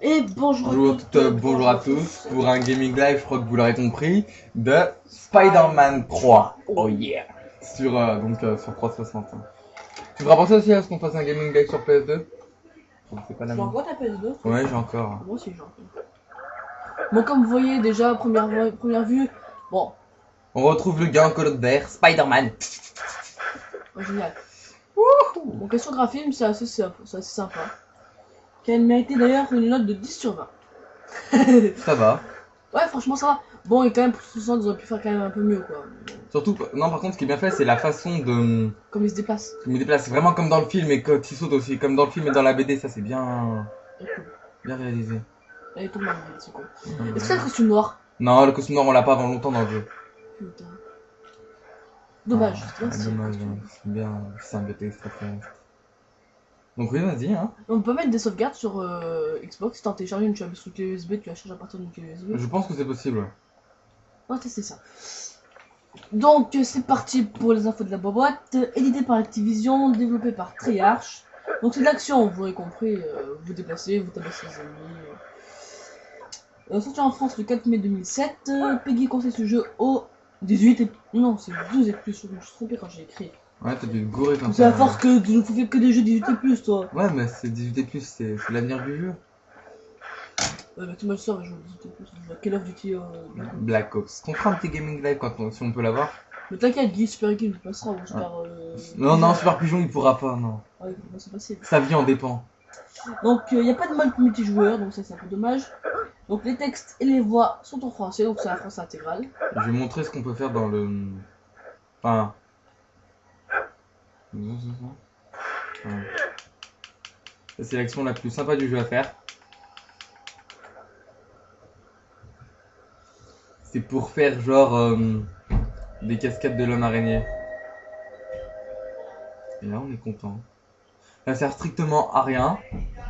Et bonjour Bonjour, bonjour à tous pour un gaming live, je crois que vous l'aurez compris, de Spider-Man 3. Oh yeah. Sur 360. Tu feras penser aussi à ce qu'on fasse un gaming live sur PS2? C'est pas la Tu as même. encore ta PS2? Ouais, j'ai encore. Moi aussi, j'ai encore. Bon, comme vous voyez déjà, première vue, bon, On retrouve le gars en colotte vert, Spider-Man. génial. Bon, question graphisme, c'est assez sympa. Qui a mérité d'ailleurs une note de 10 sur 20. Ça va. Ouais, franchement, ça va. Bon, et quand même, pour 60, ils auraient pu faire quand même un peu mieux, quoi. Surtout, non, par contre, ce qui est bien fait, c'est la façon de Comme ils se déplacent. me déplacer. C'est vraiment comme dans le film et quand il saute aussi, comme dans le film et dans la BD, ça c'est bien, C'est cool. bien réalisé. Elle tombe mal, c'est cool. Est-ce que t'as le costume noir? Non, le costume noir, on l'a pas avant longtemps dans le jeu. Putain. Dommage, Ah, c'est bien, c'est dommage, le costume. c'est bien, c'est un BT extraterrestre. Donc oui, vas-y, hein. On peut mettre des sauvegardes sur Xbox. Si t'en télécharges une, tu vas sur clé USB, tu la charges à partir d'une clé USB. Je pense que c'est possible. On va tester ça. Donc c'est parti pour les infos de la boîte. Édité par Activision, développé par Treyarch. Donc c'est de l'action, vous l'aurez compris. Vous déplacez, vous tabassez les ennemis. Sorti en France le 4 mai 2007. Peggy conseille ce jeu au 18 et... Non, c'est 12 et plus. Je me suis trompé quand j'ai écrit. Ouais, t'as dû te gourer comme C'est ça. à force que tu ne fais que des jeux 18 et plus, toi. Ouais, mais c'est 18+, c'est l'avenir du jeu. Ouais, bah tu me le sors, je joue 18 et plus. Je joue à Call of Duty. Black Ops. On fera un petit gaming live si on peut l'avoir. Mais t'inquiète, Guy, Super Guy, il passera. Ou Super, Non, non, Super Pigeon, il pourra pas, non. Ouais, c'est possible. Sa vie en dépend. Donc il n'y a pas de mode multijoueur, donc ça c'est un peu dommage. Donc les textes et les voix sont en français, donc c'est la français intégrale. Je vais montrer ce qu'on peut faire dans le... Enfin... Ouais. C'est l'action la plus sympa du jeu à faire. C'est pour faire genre des cascades de l'homme araignée. Et là on est content. Ça sert strictement à rien,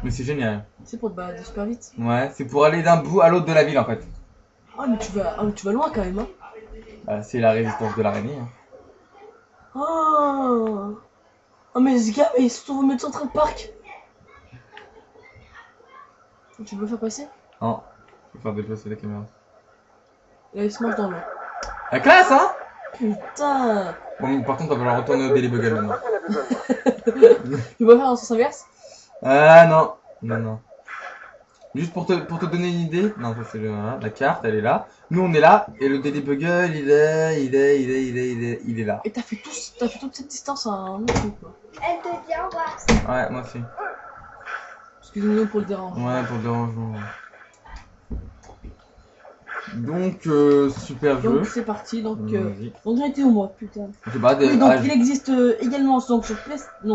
mais c'est génial. C'est pour te balader super vite. Ouais, c'est pour aller d'un bout à l'autre de la ville en fait. Ah mais tu vas loin quand même, hein. C'est la résistance de l'araignée. Hein. Oh mais ce gars, mais ils se trouvent au milieu de Central Park. Tu peux me faire passer? Non, je vais faire déplacer la caméra. Et il se mange dans l'eau. La classe hein. Putain. Bon, par contre, on va falloir retourner au Daily Bugle maintenant. Tu peux faire dans le sens inverse? Ah non, non, non. Juste pour te donner une idée, non, ça c'est la carte, elle est là. Nous on est là, et le Daily Bugle, il est là. Et t'as fait toute cette distance à un autre truc, quoi. Elle te dit au revoir. Ouais, moi aussi. Excusez-nous pour le dérangement. Ouais, pour le dérangement. Donc, super jeu. Donc c'est parti, donc Vas-y. j'en étais où moi, putain. Je sais pas, Oui, donc il existe également donc,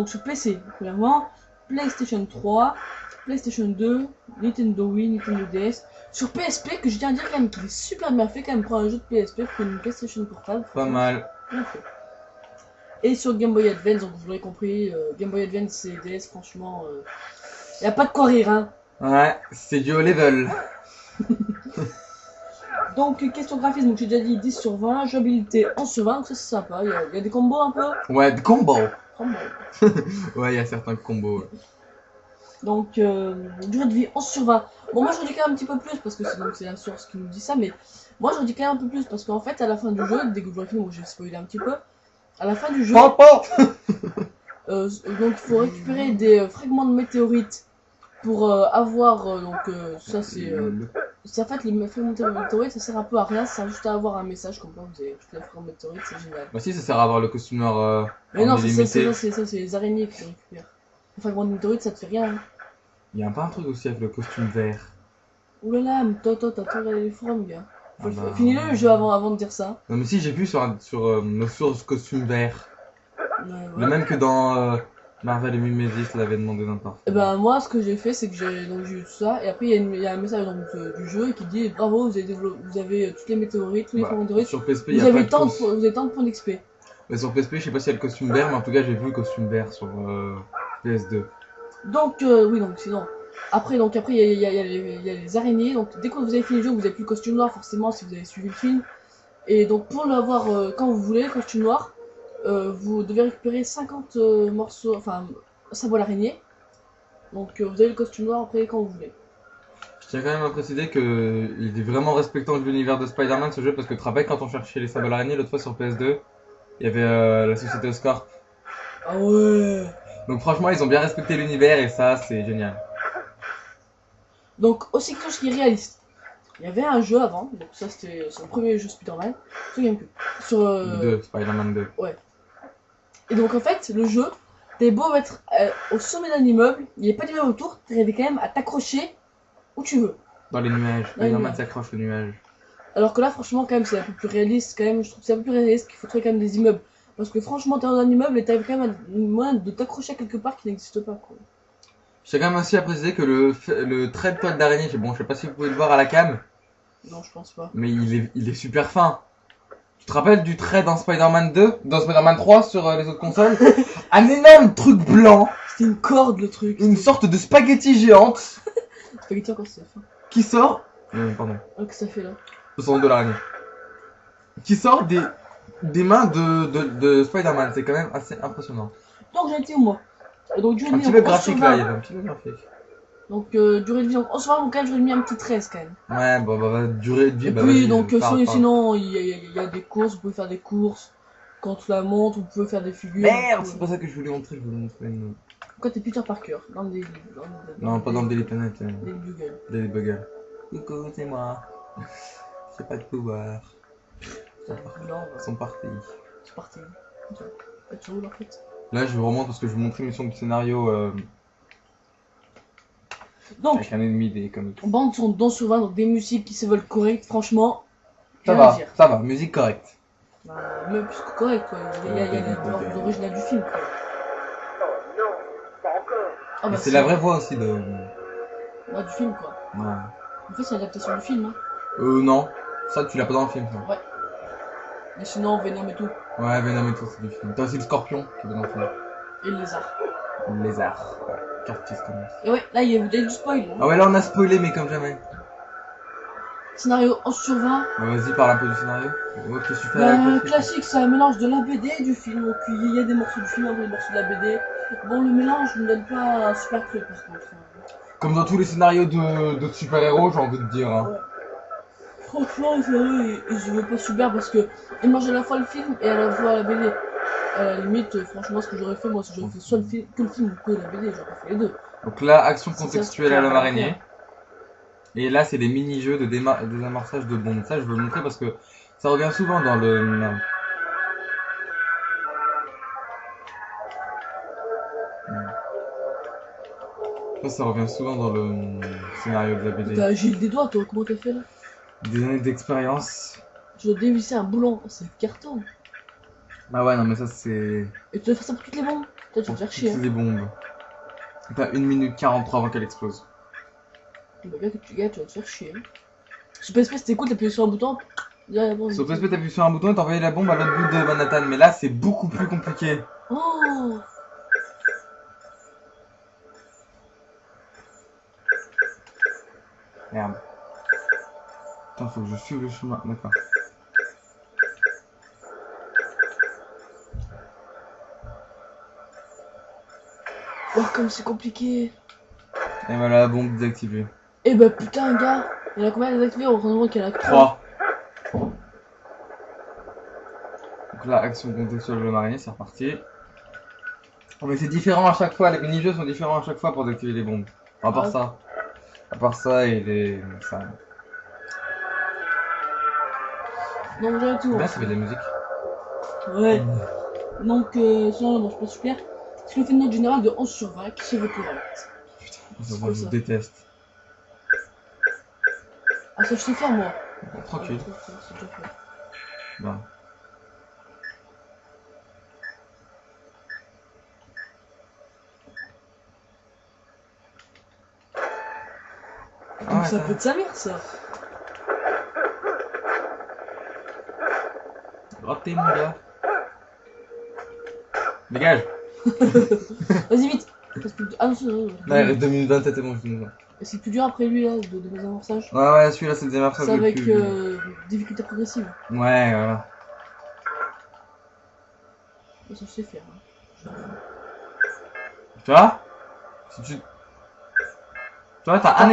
sur PC, premièrement, PlayStation 3, PlayStation 2, Nintendo Wii, Nintendo DS, sur PSP, que je tiens à dire quand même qu'il est super bien fait quand même pour un jeu de PSP, pour une PlayStation portable. Pas mal. Bien fait. Et sur Game Boy Advance, donc vous l'aurez compris, Game Boy Advance et DS, franchement, y a pas de quoi rire, hein. Ouais, c'est du haut level. Donc, question graphisme, donc j'ai déjà dit 10 sur 20, jouabilité 11 sur 20, donc ça c'est sympa, il y a des combos un peu. Ouais, de combo. Combo. Ouais, il y a certains combos. Ouais. Donc, durée de vie 11 sur 20. Bon, moi je dis quand même un petit peu plus parce que c'est la source qui nous dit ça, mais moi je dis quand même un peu plus parce qu'en fait, à la fin du jeu, dès que vous le film, j'ai spoilé un petit peu, à la fin du jeu, Papa. donc il faut récupérer des fragments de météorites pour avoir, ça c'est. En fait, les fragments de météorites ça sert un peu à rien, ça sert juste à avoir un message comme quoi vous avez tous les fragments de météorites, c'est génial. Bah si, ça sert à avoir le costume noir. Mais non, illimité. c'est les araignées que tu récupères. Les fragments de météorites ça te fait rien. Hein. Il y a pas un truc aussi avec le costume vert. Oulala, mais toi, t'as tout regardé les forums, gars. Ah bah, Finis-le le jeu avant de dire ça. Non mais si, j'ai vu sur nos sources costume vert. Ouais. Le même que dans Marvel et Mimesis l'avait demandé d'un parfum. Et ben moi ce que j'ai fait c'est que j'ai eu tout ça et après il y a un message donc, du jeu qui dit bravo vous avez toutes les météorites, tous les fragments de météorites. Sur PSP, il y Vous a pas avez de tant de points d'XP. Mais sur PSP, je sais pas s'il y a le costume vert, mais en tout cas, j'ai vu le costume vert sur PS2. Donc oui donc sinon. Après il y a les araignées, donc dès que vous avez fini le jeu vous avez plus le costume noir forcément si vous avez suivi le film. Et donc pour l'avoir quand vous voulez, le costume noir, vous devez récupérer 50 morceaux, enfin sabots à l'araignée. Donc vous avez le costume noir après quand vous voulez. tiens quand même à préciser que il est vraiment respectant de l'univers de Spider-Man ce jeu parce que tu te rappelles quand on cherchait les sables araignées l'autre fois sur PS2, il y avait la société Oscorp. Ah ouais. Donc franchement ils ont bien respecté l'univers et ça c'est génial. Donc, aussi quelque chose qui est réaliste. Il y avait un jeu avant, donc ça c'était son premier jeu Spider-Man, sur GameCube. Sur, Le 2, Spider-Man 2. Et donc en fait, le jeu, t'es beau être au sommet d'un immeuble, il n'y a pas d'immeuble autour, t'arrives quand même à t'accrocher où tu veux. Dans les nuages, Dans les Spider-Man nuages. s'accroche aux nuages. Alors que là, franchement, quand même, c'est un peu plus réaliste, quand même, je trouve que c'est un peu plus réaliste qu'il faut trouver quand même des immeubles. Parce que franchement, t'es dans un immeuble et t'arrives quand même à une moyen de t'accrocher à quelque part qui n'existe pas, quoi. Je tiens quand même aussi à préciser que le trait de toile d'araignée, bon je sais pas si vous pouvez le voir à la cam, Non, je pense pas. mais il est super fin. Tu te rappelles du trait dans Spider-Man 2, dans Spider-Man 3 sur les autres consoles? Un énorme truc blanc, C'était une corde, le truc. une sorte de spaghetti géante Spaghetti encore, c'est fin. qui sort. Pardon. Ah, qu'est-ce que ça fait là? Ce sont de l'araignée. Qui sort des mains de Spider-Man. C'est quand même assez impressionnant. Donc, j'ai été où moi? Donc, durée de Un vie, petit peu donc, 11 sur graphique là, il y 20. avait un petit peu graphique. Donc, durée de vie, donc 11 sur 20, donc quand même, j'aurais mis un petit 13 quand même. Ouais, bah, durée de vie, Et bah puis, vas-y, donc, parle. sinon, il y a des courses, vous pouvez faire des courses. Quand tu la montes, vous pouvez faire des figures. Merde, c'est pas ça que je voulais montrer, je voulais montrer une... Quand t'es Peter Parker, dans des. Non, pas dans le Daily Planet, Des Google. Daily Bugle. Coucou, c'est moi. J'ai pas de pouvoir. Ils sont partis. C'est parti. Tu roules en fait. Là, je remonte parce que je vais vous montrer une mission du scénario Donc, avec un ennemi des comics. bande son dans sur 20, donc des musiques qui se veulent correctes, franchement. Rien à dire. Ça va, musique correcte. Bah, même plus que correct, quoi. Il y a l'original du film, quoi. Oh non, pas encore. Ah bah, C'est la vraie voix aussi de... Ouais, du film, quoi. Ouais. En fait, c'est l'adaptation du film, hein. Non. Ça, tu l'as pas dans le film, ça. Ouais. Mais sinon, Venom et tout. Ouais, Venom et tout, c'est du film. T'as aussi le scorpion qui est dans le film. Et le lézard. Le lézard. Curtis commence. Et ouais, là, il y a du spoil. Hein. Ah ouais, là, on a spoilé, mais comme jamais. Scénario 11 sur 20. Vas-y, parle un peu du scénario. Ouais, qu'est-ce que tu fais Bah, avec le classique, c'est un mélange de la BD et du film. Donc, il y a des morceaux du film, des morceaux de la BD. Bon, le mélange ne donne pas un super truc, par contre. Comme dans tous les scénarios de super-héros, j'ai envie de dire. Hein. Ouais. Franchement, c'est vrai, ils se veulent pas super parce que ils mangent à la fois le film et à la fois la BD. À la limite, franchement, ce que j'aurais fait, moi, si j'aurais fait soit le film, que le film ou que la BD, j'aurais fait les deux. Donc là, action C'est ça, contextuelle c'est à l'homme ça. araignée. Et là, c'est des mini-jeux de désamorçage de bombes. Ça, je veux le montrer parce que ça revient souvent dans le... Ça revient souvent dans le scénario de la BD. T'as Gilles des doigts, toi, comment t'as fait là? Des années d'expérience. Tu dois dévisser un boulon, c'est carton. Ah ouais, non, mais ça, c'est... Et tu dois faire ça pour toutes les bombes. Toi, tu vas te faire chier. C'est Hein. des bombes. T'as 1 minute 43 avant qu'elle explose. Bah, gars, tu vas te faire chier. Hein. Sur PSP, c'était cool, t'appuyais sur un bouton. Sur PSP, t'appuies sur un bouton et t'envoyais la bombe à l'autre bout de Manhattan. Mais là, c'est beaucoup plus compliqué. Oh! Merde. Putain, faut que je suive le chemin. D'accord. Oh, comme c'est compliqué. Et voilà, la bombe désactivée. Eh bah putain, gars, il y en a combien désactivés? On se rend compte qu'il y en a 3. Donc là, action contextuelle de l'araignée, c'est reparti. Oh, mais c'est différent à chaque fois, les mini-jeux sont différents à chaque fois pour désactiver les bombes. À part Ah. ça. À part ça et les... ça. Donc j'ai tout. Là, ça fait de la musique. Ouais. Donc, sinon, bon, je pense super. Ce qui nous fait une note générale de 11 sur 20 qui se veut correct. Ça, quoi, je ça déteste. Ah, ça, je sais faire, moi. Tranquille. C'est déjà fait. Bon. Donc, Ah, ça ça- peut être sa mère, ça. Raté, mon gars. Dégage. Vas-y, vite. Ah non, c'est Là, il reste 2 minutes 27 et bon, je finis. Et c'est plus dur après lui, là, de désamorçage. Ouais, celui-là, c'est le démarrage C'est avec le plus. difficulté progressive. Ouais, voilà. Ça, je sais faire. Hein. Tu vois? Si tu... Tu vois, t'as un